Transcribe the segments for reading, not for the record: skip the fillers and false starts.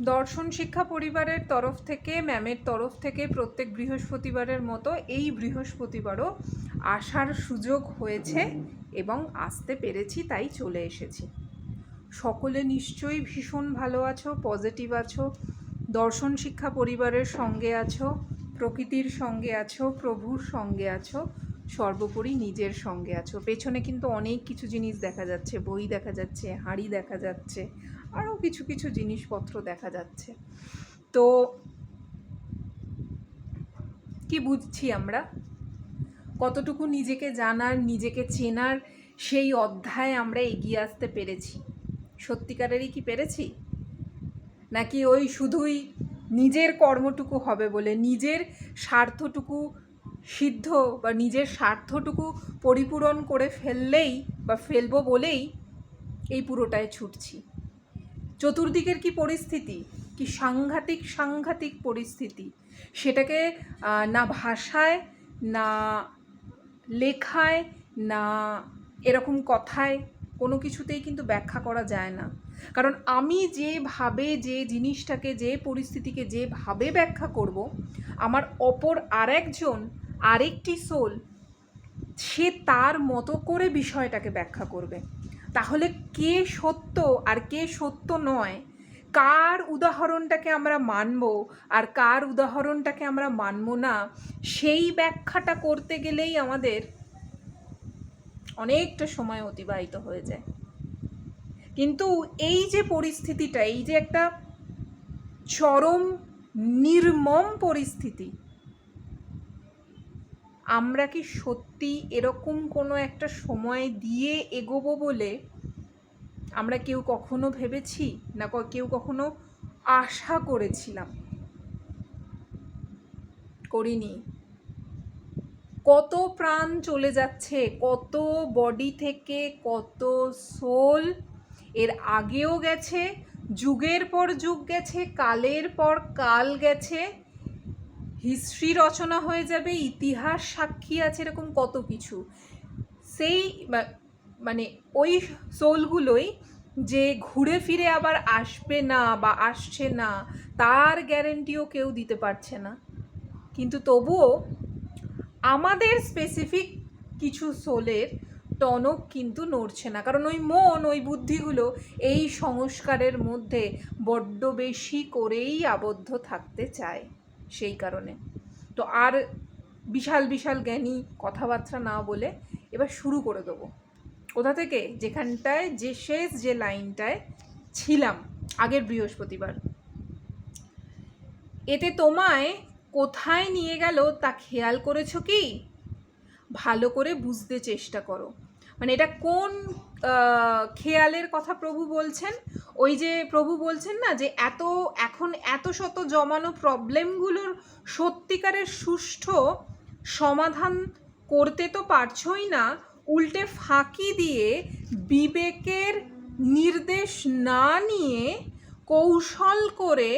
দর্শন শিক্ষা পরিবারের তরফ থেকে, ম্যামের তরফ থেকে প্রত্যেক বৃহস্পতিবারের মতো এই বৃহস্পতিবারও আসার সুযোগ হয়েছে এবং আসতে পেরেছি, তাই চলে এসেছি। সকলে নিশ্চয়ই ভীষণ ভালো আছো, পজিটিভ আছো, দর্শন শিক্ষা পরিবারের সঙ্গে আছো, প্রকৃতির সঙ্গে আছো, প্রভুর সঙ্গে আছো, সর্বোপরি নিজের সঙ্গে আছো। পেছনে কিন্তু অনেক কিছু জিনিস দেখা যাচ্ছে, বই দেখা যাচ্ছে, হাঁড়ি দেখা যাচ্ছে, আরও কিছু কিছু জিনিসপত্র দেখা যাচ্ছে। তো কি বুঝছি আমরা, কতটুকু নিজেকে জানার, নিজেকে চেনার সেই অধ্যায়ে আমরা এগিয়ে আসতে পেরেছি? সত্যিকারেরই কি পেরেছি, নাকি ওই শুধুই নিজের কর্মটুকু হবে বলে, নিজের স্বার্থটুকু সিদ্ধ বা নিজের স্বার্থটুকু পরিপূরণ করে ফেললেই বা ফেলবো বলেই এই পুরোটায় ছুটছি? চতুর্দিকের কি পরিস্থিতি, কি সাংঘাতিক পরিস্থিতি, সেটাকে না ভাষায়, না লেখায়, না এরকম কথায় কোনো কিছুতেই কিন্তু ব্যাখ্যা করা যায় না। কারণ আমি যেভাবে যে জিনিসটাকে, যে পরিস্থিতিকে যেভাবে ব্যাখ্যা করব, আমার অপর আরেকজন, আরেকটি সোল, সে তার মতো করে বিষয়টাকে ব্যাখ্যা করবে। তাহলে কে সত্য আর কে সত্য নয়, কার উদাহরণটাকে আমরা মানব আর কার উদাহরণটাকে আমরা মানব না, সেই ব্যাখ্যাটা করতে গেলেই আমাদের অনেকটা সময় অতিবাহিত হয়ে যায়। কিন্তু এই যে পরিস্থিতিটা, এই যে একটা চরম নির্মম পরিস্থিতি, আমরা কি সত্যি এরকম কোনো একটা সময় দিয়ে এগোবো বলে আমরা কেউ কখনো ভেবেছি, না কেউ কখনো আশা করেছিলাম? করিনি। কত প্রাণ চলে যাচ্ছে, কত বডি থেকে কত সোল এর আগেও গেছে, যুগের পর যুগ গেছে, কালের পর কাল গেছে, হিস্ট্রি রচনা হয়ে যাবে, ইতিহাস সাক্ষী আছে, এরকম কত কিছু। সেই মানে ওই সোলগুলোই যে ঘুরে ফিরে আবার আসবে না বা আসছে না, তার গ্যারেন্টিও কেউ দিতে পারছে না। কিন্তু তবুও আমাদের স্পেসিফিক কিছু সোলের টনক কিন্তু নড়ছে না, কারণ ওই মন, ওই বুদ্ধিগুলো এই সংস্কারের মধ্যে বড্ড বেশি করেই আবদ্ধ থাকতে চায়। সেই কারণে তো আর বিশাল বিশাল জ্ঞানী কথাবার্তা না বলে এবার শুরু করে দেবো কোথা থেকে, যেখানটায় যে শেষ যে লাইনটায় ছিলাম আগের বৃহস্পতিবার। এতে তোমায় কোথায় নিয়ে গেল তা খেয়াল করেছো কি? ভালো করে বুঝতে চেষ্টা করো। মানে এটা কোন খেয়ালের কথা প্রভু বলছেন? ওই যে প্রভু বলছেন না যে এখন এত শত জমানো প্রবলেমগুলোর সত্যিকারের সুষ্ঠু সমাধান করতে তো পারছই না, উল্টে ফাঁকি দিয়ে বিবেকের নির্দেশ না নিয়ে কৌশল করে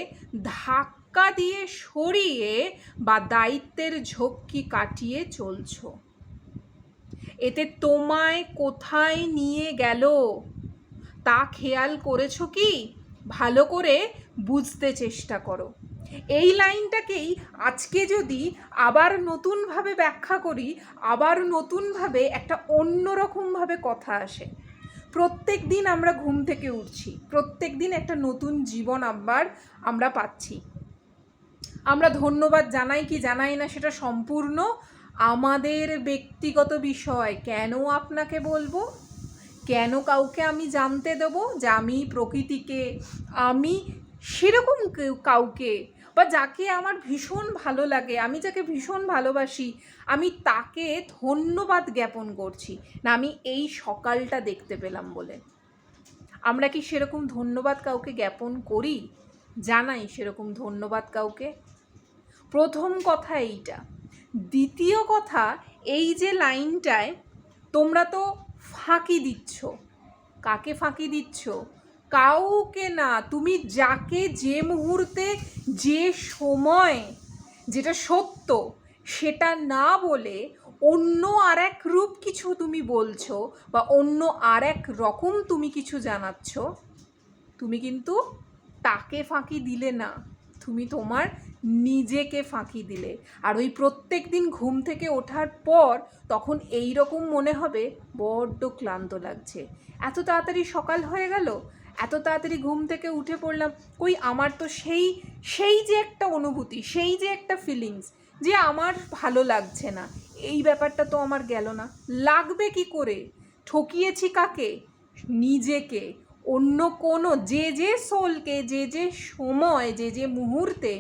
ধাক্কা দিয়ে সরিয়ে বা দায়িত্বের ঝক্কি কাটিয়ে চলছো। এতে তোমায় কোথায় নিয়ে গেল তা খেয়াল করেছো কি? ভালো করে বুঝতে চেষ্টা করো। এই লাইনটাকেই আজকে যদি আবার নতুনভাবে ব্যাখ্যা করি, আবার নতুনভাবে একটা অন্যরকমভাবে কথা আসে। প্রত্যেক দিন আমরা ঘুম থেকে উঠছি, প্রত্যেক দিন একটা নতুন জীবন আবার আমরা পাচ্ছি। আমরা ধন্যবাদ জানাই কি জানাই না সেটা সম্পূর্ণ আমাদের ব্যক্তিগত বিষয়। কেন আপনাকে বলবো, কেন কাউকে আমি জানতে দেবো যে আমি প্রকৃতিকে, আমি সেরকম কাউকে, বা যাকে আমার ভীষণ ভালো লাগে, আমি যাকে ভীষণ ভালোবাসি, আমি তাকে ধন্যবাদ জ্ঞাপন করছি না আমি এই সকালটা দেখতে পেলাম বলে? আমরা কি সেরকম ধন্যবাদ কাউকে জ্ঞাপন করি, জানাই সেরকম ধন্যবাদ কাউকে? প্রথম কথা এইটা। দ্বিতীয় কথা, এই যে লাইনটায় তোমরা তো ফাঁকি দিচ্ছ। কাকে ফাঁকি দিচ্ছ? কাউকে না। তুমি যাকে যে মুহূর্তে, যে সময়, যেটা সত্য সেটা না বলে অন্য আর এক রূপ কিছু তুমি বলছো বা অন্য আর এক রকম তুমি কিছু জানাচ্ছ, তুমি কিন্তু তাকে ফাঁকি দিলে না, তুমি তোমার নিজেকে ফাঁকি দিলে। আর ওই প্রত্যেক দিন ঘুম থেকে ওঠার পর তখন এই রকম মনে হবে বড্ড ক্লান্ত লাগছে, এত তাড়াতাড়ি সকাল হয়ে গেল, এত তাড়াতাড়ি ঘুম থেকে উঠে পড়লাম, কই আমার তো সেই সেই যে একটা অনুভূতি, সেই যে একটা ফিলিংস যে আমার ভালো লাগছে না, এই ব্যাপারটা তো আমার গেল না। লাগবে কি করে? ঠকিয়েছি কাকে? নিজেকে। অন্য কোনো যে যে সোলকে, যে যে সময়, যে যে মুহূর্তে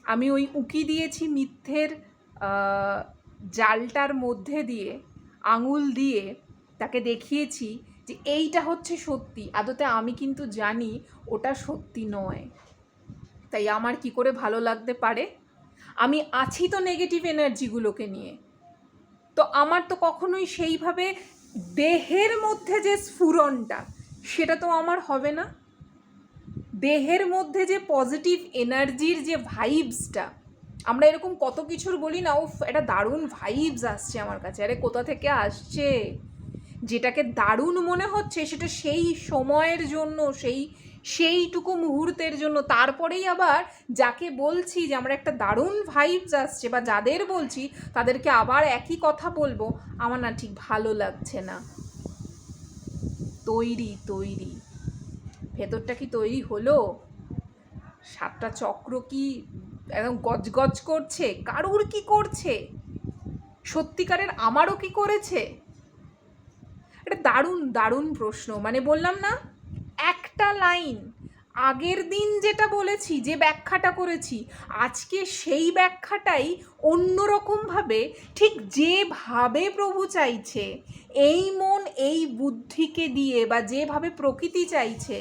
আমি ওই উঁকি দিয়েছি মিথ্যের জালটার মধ্যে দিয়ে, আঙুল দিয়ে তাকে দেখিয়েছি যে এইটা হচ্ছে সত্যি, আদতে আমি কিন্তু জানি ওটা সত্যি নয়। তাই আমার কি করে ভালো লাগতে পারে? আমি আছি তো নেগেটিভ এনার্জিগুলোকে নিয়ে, তো আমার তো কখনোই সেইভাবে দেহের মধ্যে যে স্ফুরণটা সেটা তো আমার হবে না। দেহের মধ্যে যে পজিটিভ এনার্জির যে ভাইবসটা, আমরা এরকম কত কিছুর বলি না, ও একটা দারুণ ভাইবস আসছে আমার কাছে, আরে কোথা থেকে আসছে? যেটাকে দারুণ মনে হচ্ছে সেটা সেই সময়ের জন্য, সেইটুকু মুহূর্তের জন্য। তারপরেই আবার যাকে বলছি যে আমার একটা দারুণ ভাইবস আসছে, বা যাদের বলছি তাদেরকে আবার একই কথা বলবো, আমার না ঠিক ভালো লাগছে না। তৈরি ভেতরটা কি তৈরি হলো? 7টা চক্র কি একদম গজগজ করছে? কারুর কি করছে? সত্যিকারের আমারও কি করেছে? এটা দারুণ দারুণ প্রশ্ন। মানে বললাম না, একটা লাইন আগের দিন যেটা বলেছি, যে ব্যাখ্যাটা করেছি, আজকে সেই ব্যাখ্যাটাই অন্যরকমভাবে, ঠিক যেভাবে প্রভু চাইছে, এই মন এই বুদ্ধিকে দিয়ে, বা যেভাবে প্রকৃতি চাইছে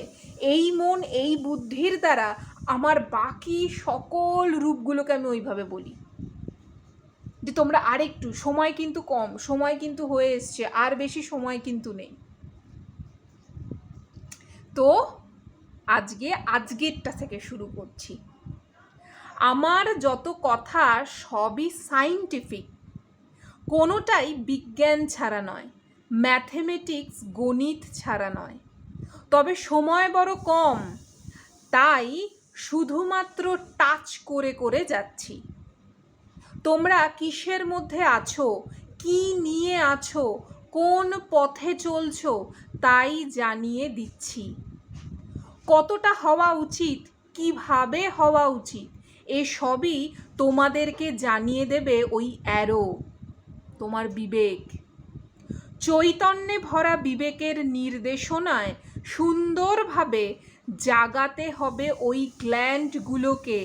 এই মন এই বুদ্ধির দ্বারা, আমার বাকি সকল রূপগুলোকে আমি ওইভাবে বলি যে তোমরা আরেকটু, সময় কিন্তু কম, সময় কিন্তু হয়ে এসছে, আর বেশি সময় কিন্তু নেই। তো আজকেরটা থেকে শুরু করছি। আমার যত কথা সবই সায়েন্টিফিক, কোনোটাই বিজ্ঞান ছাড়া নয়, ম্যাথমেটিক্স গণিত ছাড়া নয়। তবে সময় বড় কম, তাই শুধুমাত্র টাচ করে করে যাচ্ছি। তোমরা কিসের মধ্যে আছো, কি নিয়ে আছো, কোন পথে চলছো, তাই জানিয়ে দিচ্ছি। কতটা হওয়া উচিত, কিভাবে হওয়া উচিত, এসবই তোমাদেরকে জানিয়ে দেবে ওই অ্যারো, তোমার বিবেক। চৈতন্যে ভরা বিবেকের নির্দেশনায় সুন্দরভাবে জাগাতে হবে ওই গ্ল্যান্ডগুলোকে।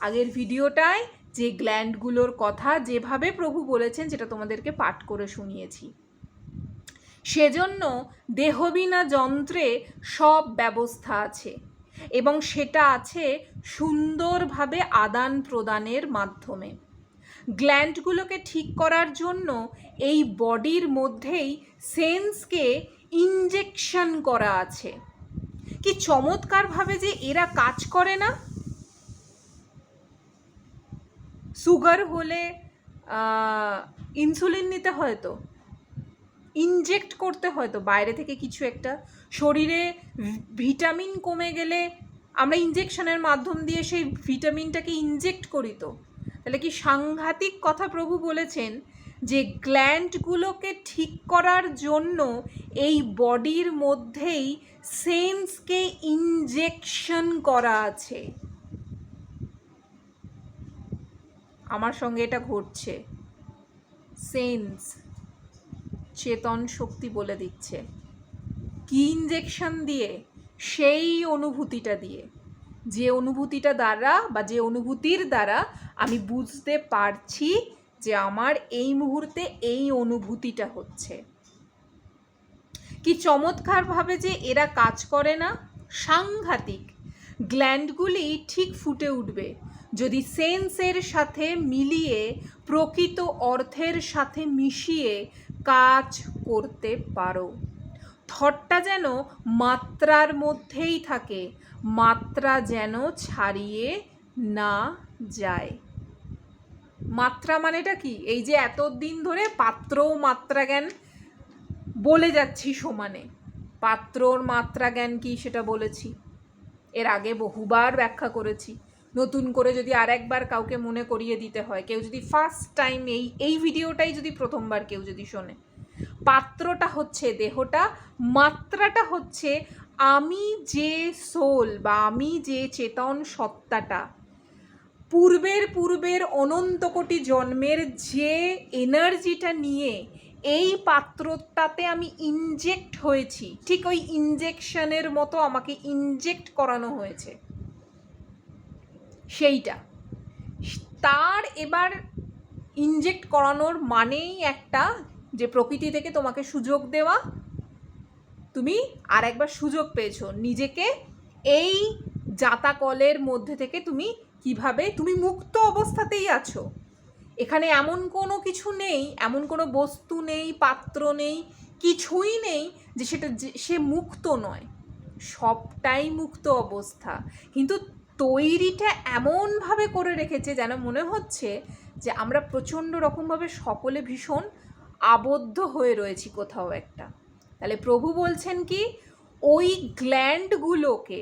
আগের ভিডিওটায় যে গ্ল্যান্ডগুলোর কথা যেভাবে প্রভু বলেছেন, যেটা তোমাদেরকে পাঠ করে শুনিয়েছি, সেজন্য দেহবিনা যন্ত্রে সব ব্যবস্থা আছে, এবং সেটা আছে সুন্দরভাবে আদান প্রদানের মাধ্যমে। গ্ল্যান্ডগুলোকে ঠিক করার জন্য এই বডির মধ্যেই সেন্সকে ইনজেকশন করা আছে। কি চমৎকারভাবে যে এরা কাজ করে না! সুগার হলে ইনসুলিন নিতে হয়, তো ইনজেক্ট করতে হয় তো বাইরে থেকে কিছু একটা। শরীরে ভিটামিন কমে গেলে আমরা ইনজেকশনের মাধ্যম দিয়ে সেই ভিটামিনটাকে ইনজেক্ট করি। তো তাহলে কি সাংঘাতিক কথা প্রভু বলেছেন যে গ্ল্যান্ডগুলোকে ঠিক করার জন্য এই বডির মধ্যেই সেন্সকে ইনজেকশন করা আছে। আমার সঙ্গে এটা ঘটছে। সেন্স, চেতন শক্তি বলে দিচ্ছে। কি ইনজেকশন দিয়ে? সেই অনুভূতিটা দিয়ে, যে অনুভূতিটা দ্বারা, বা যে অনুভূতির দ্বারা আমি বুঝতে পারছি যে আমার এই মুহূর্তে এই অনুভূতিটা হচ্ছে। কি চমৎকারভাবে যে এরা কাজ করে না! সাংঘাতিক। গ্ল্যান্ডগুলি ঠিক ফুটে উঠবে যদি সেন্সের সাথে মিলিয়ে, প্রকৃত অর্থের সাথে মিশিয়ে কাজ করতে পারো। থটটা যেন মাত্রার মধ্যেই থাকে, মাত্রা যেন ছাড়িয়ে না যায়। মাত্রা মানেটা কি? এই যে এতদিন ধরে পাত্র ও মাত্রা জ্ঞান বলে যাচ্ছি সমানে, পাত্রর মাত্রা জ্ঞান কি সেটা বলেছি, এর আগে বহুবার ব্যাখ্যা করেছি। নতুন করে যদি আর একবার কাউকে মনে করিয়ে দিতে হয়, কেউ যদি ফার্স্ট টাইম এই ভিডিওটাই যদি প্রথমবার কেউ যদি শোনে, পাত্রটা হচ্ছে দেহটা, মাত্রাটা হচ্ছে আমি যে সোল বা আমি যে চেতন সত্তাটা পূর্বের অনন্ত কোটি জন্মের যে এনার্জিটা নিয়ে এই পাত্রটাতে আমি ইনজেক্ট হয়েছি, ঠিক ওই ইনজেকশনের মতো আমাকে ইনজেক্ট করানো হয়েছে, সেইটা তার এবার ইনজেক্ট করানোর মানেই একটা, যে প্রকৃতি থেকে তোমাকে সুযোগ দেওয়া, তুমি আর একবার সুযোগ পেয়েছো নিজেকে এই জাতাকলের মধ্যে থেকে তুমি কিভাবে, তুমি মুক্ত অবস্থাতেই আছো, এখানে এমন কোনো কিছু নেই, এমন কোনো বস্তু নেই, পাত্র নেই, কিছুই নেই যে সেটা সে মুক্ত নয়, সবটাই মুক্ত অবস্থা। কিন্তু তৈরিটা এমনভাবে করে রেখেছে যেন মনে হচ্ছে যে আমরা প্রচণ্ড রকমভাবে সকলে ভীষণ আবদ্ধ হয়ে রয়েছি কোথাও একটা। তাহলে প্রভু বলছেন কি, ওই গ্ল্যান্ডগুলোকে,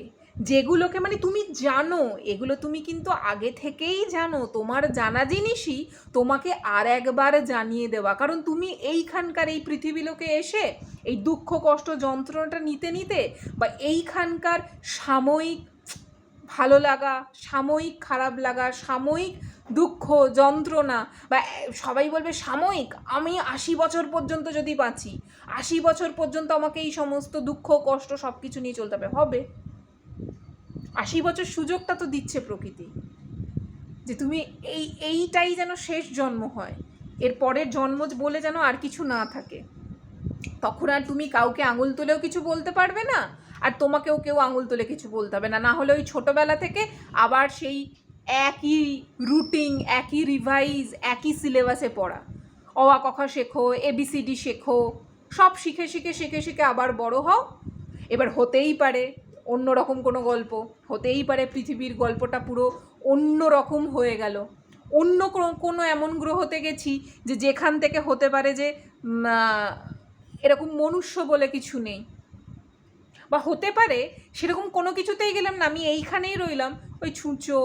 যেগুলোকে মানে তুমি জানো, এগুলো তুমি কিন্তু আগে থেকেই জানো, তোমার জানা জিনিসই তোমাকে আর একবার জানিয়ে দেওয়া, কারণ তুমি এইখানকার এই পৃথিবীলোকে এসে এই দুঃখ কষ্ট যন্ত্রণাটা নিতে নিতে বা এইখানকার সাময়িক ভালো লাগা, সাময়িক খারাপ লাগা, সাময়িক দুঃখ যন্ত্রণা, বা সবাই বলবে সাময়িক, আমি 80 বছর পর্যন্ত যদি বাঁচি, 80 বছর পর্যন্ত আমাকে এই সমস্ত দুঃখ কষ্ট সব কিছু নিয়ে চলতে হবে। 80 বছর সুযোগটা তো দিচ্ছে প্রকৃতি, যে তুমি এইটাই যেন শেষ জন্ম হয়, এর পরের জন্ম বলে যেন আর কিছু না থাকে, তখন আর তুমি কাউকে আঙুল তুলেও কিছু বলতে পারবে না, আর তোমাকেও কেউ আঙুল তুলে কিছু বলতে হবে না, না হলে ওই ছোটোবেলা থেকে আবার সেই একই রুটিন, একই রিভাইজ, একই সিলেবাসে পড়া, অ আ ক খ শেখো, ABCD শেখো, সব শিখে শিখে শিখে শিখে আবার বড় হও। এবার হতেই পারে অন্য রকম কোনো গল্প, হতেই পারে পৃথিবীর গল্পটা পুরো অন্য রকম হয়ে গেল, অন্য কোনো এমন গ্রহতে গেছি যে যেখান থেকে হতে পারে যে এরকম মনুষ্য বলে কিছু নেই, বা হতে পারে সেরকম কোনো কিছুতেই গেলাম না, আমি এইখানেই রইলাম, ওই ছুঁচো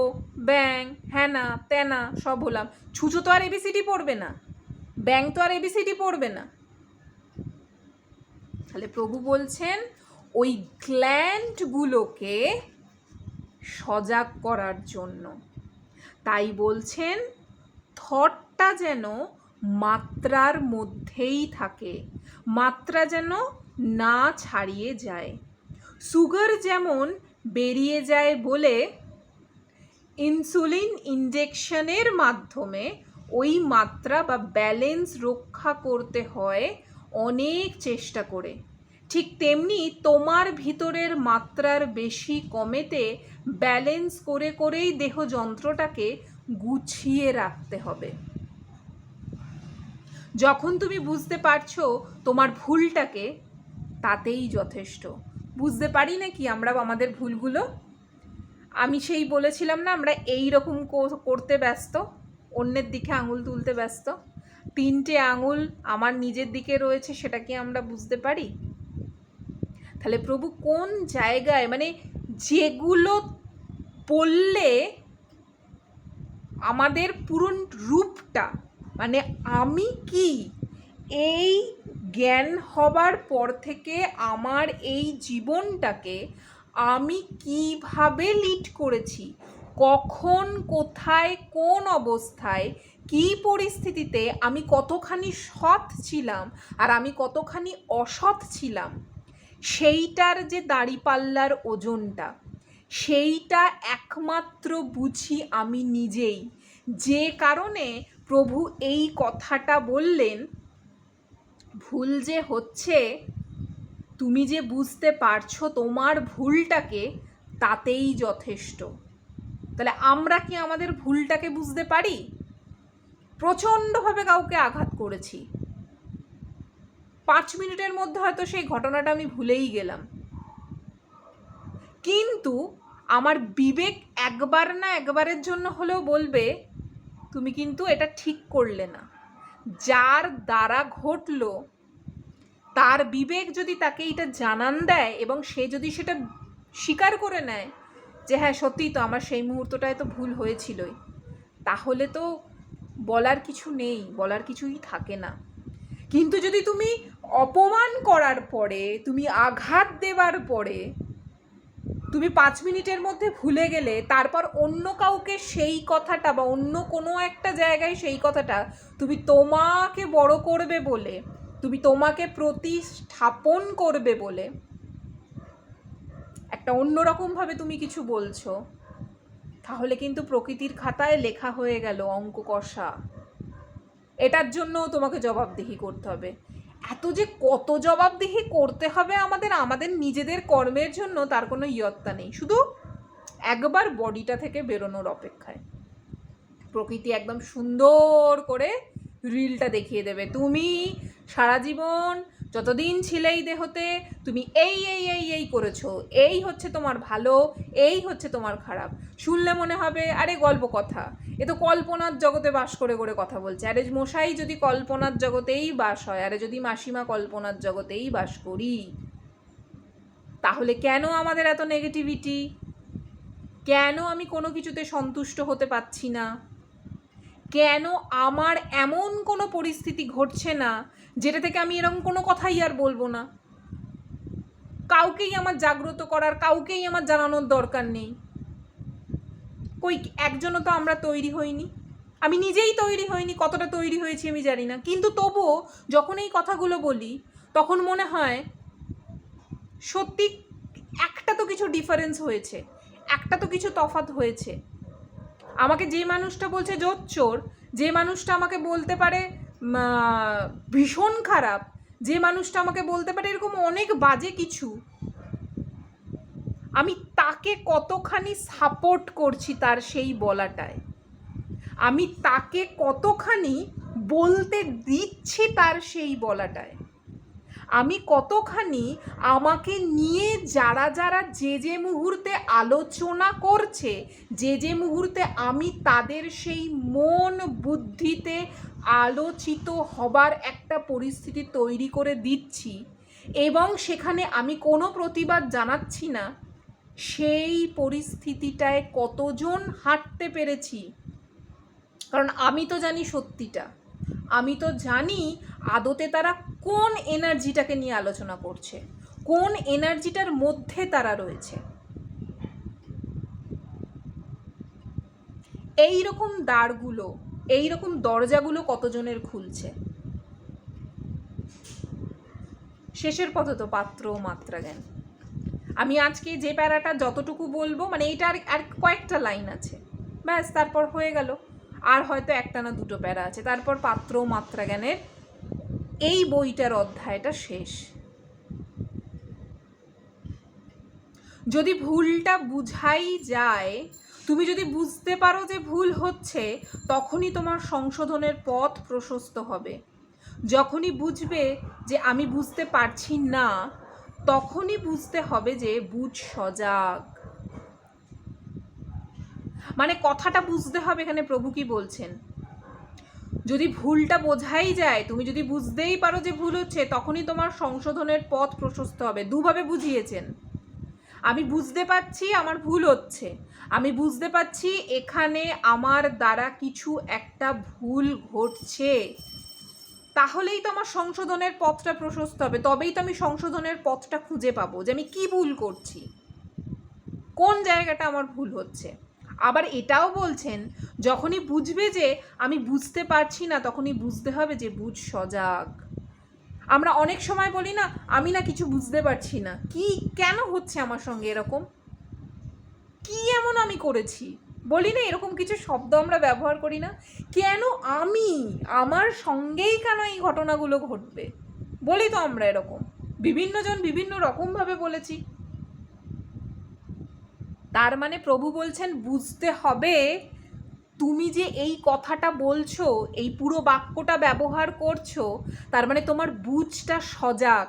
ব্যাং হ্যানা ত্যানা সব হলাম। ছুঁচো তো আর ABCD পড়বে না, ব্যাং তো আর ABCD পড়বে না। তাহলে প্রভু বলছেন ওই গ্ল্যান্ডগুলোকে সজাগ করার জন্য, তাই বলছেন থটটা যেন মাত্রার মধ্যেই থাকে, মাত্রা যেন না ছাড়িয়ে যায়। সুগার যেমন বেরিয়ে যায় বলে ইনসুলিন ইনজেকশনের মাধ্যমে ওই মাত্রা বা ব্যালেন্স রক্ষা করতে হয় অনেক চেষ্টা করে, ঠিক তেমনি তোমার ভিতরের মাত্রার বেশি কমেতে ব্যালেন্স করে করেই দেহ যন্ত্রটাকে গুছিয়ে রাখতে হবে। যখন তুমি বুঝতে পারছো তোমার ভুলটাকে, তাতেই যথেষ্ট। বুঝতে পারি না কি আমরা আমাদের ভুলগুলো, আমি সেই বলেছিলাম না, আমরা এই রকম করতে ব্যস্ত, অন্যের দিকে আঙুল তুলতে ব্যস্ত, 3টে আঙুল আমার নিজের দিকে রয়েছে, সেটা কি আমরা বুঝতে পারি? তাহলে প্রভু কোন জায়গায়, মানে যেগুলো বললে আমাদের পুরো রূপটা, মানে আমি কি, এই জ্ঞান হবার পর থেকে আমার এই জীবনটাকে আমি কিভাবে লিড করেছি, কখন কোথায় কোন অবস্থায় কি পরিস্থিতিতে আমি কতখানি সৎ ছিলাম আর আমি কতখানি অসৎ ছিলাম, সেইটার যে দাঁড়িপাল্লার ওজনটা, সেইটা একমাত্র বুঝি আমি নিজেই। যে কারণে প্রভু এই কথাটা বললেন, ভুল যে হচ্ছে, তুমি যে বুঝতে পারছো তোমার ভুলটাকে, তাতেই যথেষ্ট। তাহলে আমরা কি আমাদের ভুলটাকে বুঝতে পারি? প্রচণ্ডভাবে কাউকে আঘাত করেছি, 5 মিনিটের মধ্যে হয়তো সেই ঘটনাটা আমি ভুলেই গেলাম, কিন্তু আমার বিবেক একবার না একবারের জন্য হলেও বলবে তুমি কিন্তু এটা ঠিক করলে না। যার দ্বারা ঘটলো তার বিবেক যদি তাকে এটা জানান দেয় এবং সে যদি সেটা স্বীকার করে নেয়, যে হ্যাঁ সত্যিই তো আমার সেই মুহূর্তটায় তো ভুল হয়েছিলই, তাহলে তো বলার কিছু নেই, বলার কিছুই থাকে না। কিন্তু যদি তুমি অপমান করার পরে, তুমি আঘাত দেওয়ার পরে তুমি 5 মিনিটের মধ্যে ভুলে গেলে, তারপর অন্য কাউকে সেই কথাটা বা অন্য কোনো একটা জায়গায় সেই কথাটা তুমি তোমাকে বড় করবে বলে, তুমি তোমাকে প্রতিস্থাপন করবে বলে একটা অন্যরকমভাবে তুমি কিছু বলছো, তাহলে কিন্তু প্রকৃতির খাতায় লেখা হয়ে গেল অঙ্ক কষা। এটার জন্য তোমাকে জবাবদিহি করতে হবে। এত যে কত জবাবদিহি করতে হবে আমাদের নিজেদের কর্মের জন্য, তার কোনো ইয়ত্তা নেই। শুধু একবার বডিটা থেকে বেরোনোর অপেক্ষায় প্রকৃতি একদম সুন্দর করে রিলটা দেখিয়ে দেবে। তুমি সারা জীবন যতদিন ছিলে এই দেহতে, তুমি এই এই এই এই করেছো, এই হচ্ছে তোমার ভালো, এই হচ্ছে তোমার খারাপ। শুনলে মনে হবে আরে গল্প কথা, এ তো কল্পনার জগতে বাস করে করে কথা বলছে। আরে মশাই যদি কল্পনার জগতেই বাস হয়, আরে যদি মাসিমা কল্পনার জগতেই বাস করি, তাহলে কেন আমাদের এত নেগেটিভিটি? কেন আমি কোনো কিছুতে সন্তুষ্ট হতে পারছি না? কেন আমার এমন কোনো পরিস্থিতি ঘটছে না যেটা থেকে আমি এরকম কোনো কথাই আর বলবো না? কাউকেই আমার জাগ্রত করার, কাউকেই আমার জানানোর দরকার নেই। কই একজনও তো আমরা তৈরি হইনি, আমি নিজেই তৈরি হইনি, কতটা তৈরি হয়েছি আমি জানি না। কিন্তু তবুও যখন এই কথাগুলো বলি, তখন মনে হয় সত্যি একটা তো কিছু ডিফারেন্স হয়েছে, একটা তো কিছু তফাৎ হয়েছে। আমাকে যে মানুষটা বলছে জোচ্চোর, যে মানুষটা আমাকে বলতে পারে ভীষণ খারাপ, যে মানুষটা আমাকে বলতে পারে এরকম অনেক বাজে কিছু, আমি তাকে কতখানি সাপোর্ট করছি তার সেই বলাটায়, আমি তাকে কতখানি বলতে দিচ্ছি তার সেই বলাটায়, আমি কতখানি আমাকে নিয়ে যারা যারা যে যে মুহূর্তে আলোচনা করছে, যে যে মুহূর্তে আমি তাদের সেই মন বুদ্ধিতে আলোচিত হবার একটা পরিস্থিতি তৈরি করে দিচ্ছি, এবং সেখানে আমি কোনো প্রতিবাদ জানাচ্ছি না, সেই পরিস্থিতিটায় কতজন হাঁটতে পেরেছি। কারণ আমি তো জানি সত্যিটা, আমি তো জানি আদতে তারা কোন এনার্জিটাকে নিয়ে আলোচনা করছে, কোন এনার্জিটার মধ্যে তারা রয়েছে। এই রকম দ্বারগুলো, এই রকম দরজাগুলো কতজনের খুলছে? শেষের পথে তো পাত্র ও মাত্রা জ্ঞান। আমি আজকে যে প্যারাটা যতটুকু বলবো, মানে এইটা আর কয়েকটা লাইন আছে, ব্যাস, তারপর হয়ে গেল। আর হয়তো একটা না দুটো প্যারা আছে, তারপর পাত্র ও মাত্রা জ্ঞানের এই বইটার অধ্যায়টা শেষ। যদি ভুলটা বুঝাই যায়, তুমি যদি বুঝতে পারো যে ভুল হচ্ছে, তখনই তোমার সংশোধনের পথ প্রশস্ত হবে। যখনই বুঝবে যে আমি বুঝতে পারছি না, তখনই বুঝতে হবে যে বুঝ সজাগ। মানে কথাটা বুঝতে হবে এখানে প্রভু কি বলছেন। যদি ভুলটা বোঝাই যায়, তুমি যদি বুঝতেই পারো যে ভুল হচ্ছে, তখনই তোমার সংশোধনের পথ প্রশস্ত হবে। দুভাবে বুঝিয়েছেন, আমি বুঝতে পারছি আমার ভুল হচ্ছে, আমি বুঝতে পারছি এখানে আমার দ্বারা কিছু একটা ভুল ঘটছে, তাহলেই তো আমার সংশোধনের পথটা প্রশস্ত হবে। তবেই তো আমি সংশোধনের পথটা খুঁজে পাবো যে আমি কি ভুল করছি, কোন জায়গাটা আমার ভুল হচ্ছে। আবার এটাও বলছেন, যখনই বুঝবে যে আমি বুঝতে পারছি না, তখনই বুঝতে হবে যে বুঝ সজাগ। আমরা অনেক সময় বলি না, আমি না কিছু বুঝতে পারছি না, কি কেন হচ্ছে আমার সঙ্গে এরকম, কি এমন আমি করেছি, বলি না এরকম কিছু শব্দ আমরা ব্যবহার করি না? কেন আমি, আমার সঙ্গেই কেন এই ঘটনাগুলো ঘটবে, বলি তো আমরা এরকম, বিভিন্নজন বিভিন্ন রকমভাবে বলেছি। তার মানে প্রভু বলছেন বুঝতে হবে, তুমি যে এই কথাটা বলছো, এই পুরো বাক্যটা ব্যবহার করছো, তার মানে তোমার বুঝটা সজাগ,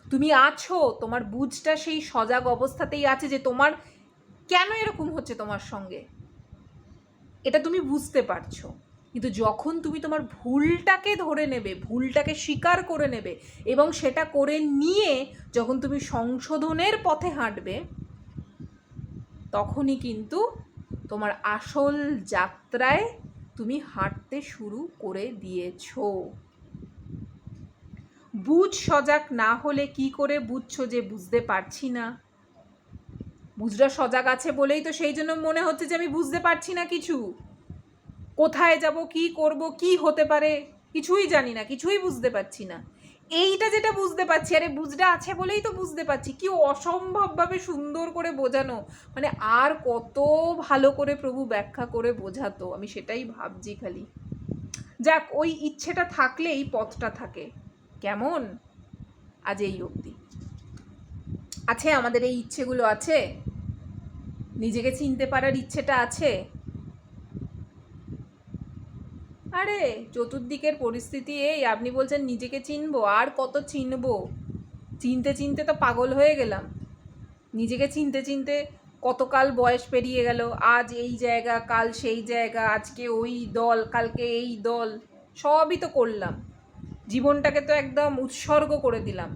তুমি আছো, তোমার বুঝটা সেই সজাগ অবস্থাতেই আছে যে তোমার কেন এরকম হচ্ছে তোমার সঙ্গে, এটা তুমি বুঝতে পারছো। কিন্তু যখন তুমি তোমার ভুলটাকে ধরে নেবে, ভুলটাকে স্বীকার করে নেবে, এবং সেটা করে নিয়ে যখন তুমি সংশোধনের পথে হাঁটবে, তখনই কিন্তু তোমার আসল যাত্রায় তুমি হাঁটতে শুরু করে দিয়েছো। বুঝ সজাগ না হলে কি করে বুঝছো যে বুঝতে পারছি না? বুঝরা সজাগ আছে বলেই তো সেই জন্য মনে হচ্ছে যে আমি বুঝতে পারছি না কিছু। কোথায় যাব, কি করব, কি হতে পারে কিছুই জানি না, কিছুই বুঝতে পারছি না। এইটা যেটা বুঝতে পারছি, আরে বুঝটা আছে বলেই তো বুঝতে পারছি। কি অসম্ভবভাবে সুন্দর করে বোঝানো, মানে আর কত ভালো করে প্রভু ব্যাখ্যা করে বোঝাতো, আমি সেটাই ভাবছি খালি। যাক, ওই ইচ্ছেটা থাকলেই পথটা থাকে। কেমন আজ এই অবধি আছে আমাদের এই ইচ্ছেগুলো আছে, নিজেকে চিনতে পারার ইচ্ছেটা আছে। আরে চতুর্দিকের পরিস্থিতি এই, আপনি বলছেন নিজেকে চিনবো, আর কত চিনবো? চিনতে চিনতে তো পাগল হয়ে গেলাম। নিজেকে চিনতে চিনতে কতকাল বয়স পেরিয়ে গেল। আজ এই জায়গা, কাল সেই জায়গা, আজকে ওই দল, কালকে এই দল, সবই তো করলাম। জীবনটাকে তো একদম উৎসর্গ করে দিলাম,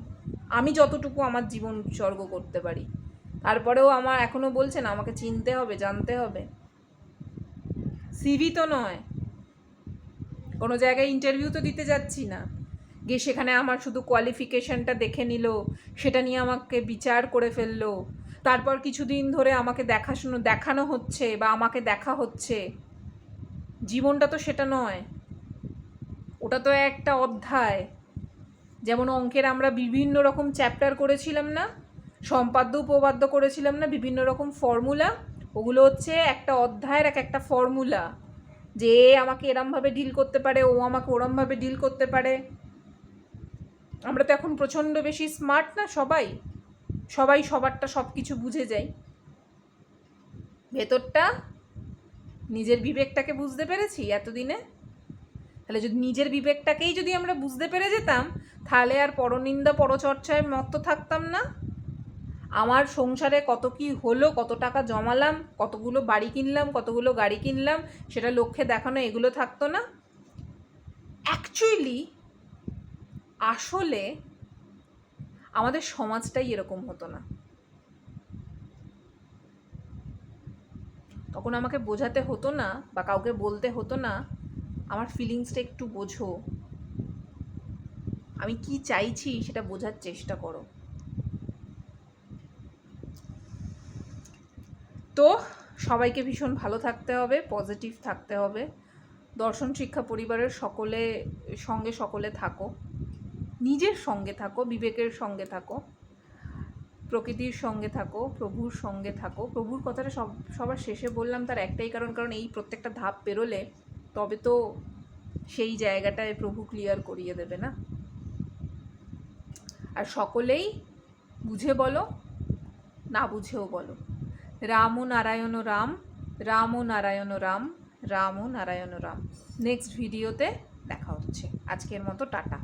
আমি যতটুকু আমার জীবন উৎসর্গ করতে পারি। তারপরেও আমার এখনও বলছেন আমাকে চিনতে হবে, জানতে হবে। সিভি তো নয়, কোনো জায়গায় ইন্টারভিউ তো দিতে যাচ্ছি না, গিয়ে সেখানে আমার শুধু কোয়ালিফিকেশানটা দেখে নিল, সেটা নিয়ে আমাকে বিচার করে ফেললো, তারপর কিছুদিন ধরে আমাকে দেখানো হচ্ছে বা আমাকে দেখা হচ্ছে। জীবনটা তো সেটা নয়, ওটা তো একটা অধ্যায়। যেমন অঙ্কের আমরা বিভিন্ন রকম চ্যাপ্টার করেছিলাম না, সম্পাদ্য উপপাদ্য করেছিলাম না, বিভিন্ন রকম ফর্মুলা, ওগুলো হচ্ছে একটা অধ্যায়ের এক একটা ফর্মুলা, যে এ আমাকে এরমভাবে ডিল করতে পারে, ও আমাকে ওরমভাবে ডিল করতে পারে। আমরা তো এখন প্রচণ্ড বেশি স্মার্ট না, সবাই সবারটা সব কিছু বুঝে যাই। ভেতরটা নিজের বিবেকটাকে বুঝতে পেরেছি এতদিনে। তাহলে যদি নিজের বিবেকটাকেই যদি আমরা বুঝতে পেরে যেতাম, তাহলে আর পরনিন্দা পরচর্চায় মত্ত থাকতাম না। আমার সংসারে কত কি হলো, কত টাকা জমালাম, কতগুলো বাড়ি কিনলাম, কতগুলো গাড়ি কিনলাম, সেটা লক্ষ্যে দেখানো এগুলো থাকতো না। অ্যাকচুয়ালি আসলে আমাদের সমাজটাই এরকম হতো না। তখন আমাকে বোঝাতে হতো না বা কাউকে বলতে হতো না আমার ফিলিংসটা একটু বোঝো, আমি কি চাইছি সেটা বোঝার চেষ্টা করো। তো সবাইকে ভীষণ ভালো থাকতে হবে, পজিটিভ থাকতে হবে। দর্শন শিক্ষা পরিবারের সকলে থাকো, নিজের সঙ্গে থাকো, বিবেকের সঙ্গে থাকো, প্রকৃতির সঙ্গে থাকো, প্রভুর সঙ্গে থাকো। প্রভুর কথাটা সবার শেষে বললাম তার একটাই কারণ এই প্রত্যেকটা ধাপ পেরোলে তবে তো সেই জায়গাটায় প্রভু ক্লিয়ার করিয়ে দেবে না। আর সকলেই বুঝে বলো, না বুঝেও বলো, রাম নারায়ণ রাম, রাম নারায়ণ রাম, রাম নারায়ণ রাম। নেক্সট ভিডিওতে দেখা হচ্ছে। আজকের মতো টাটা।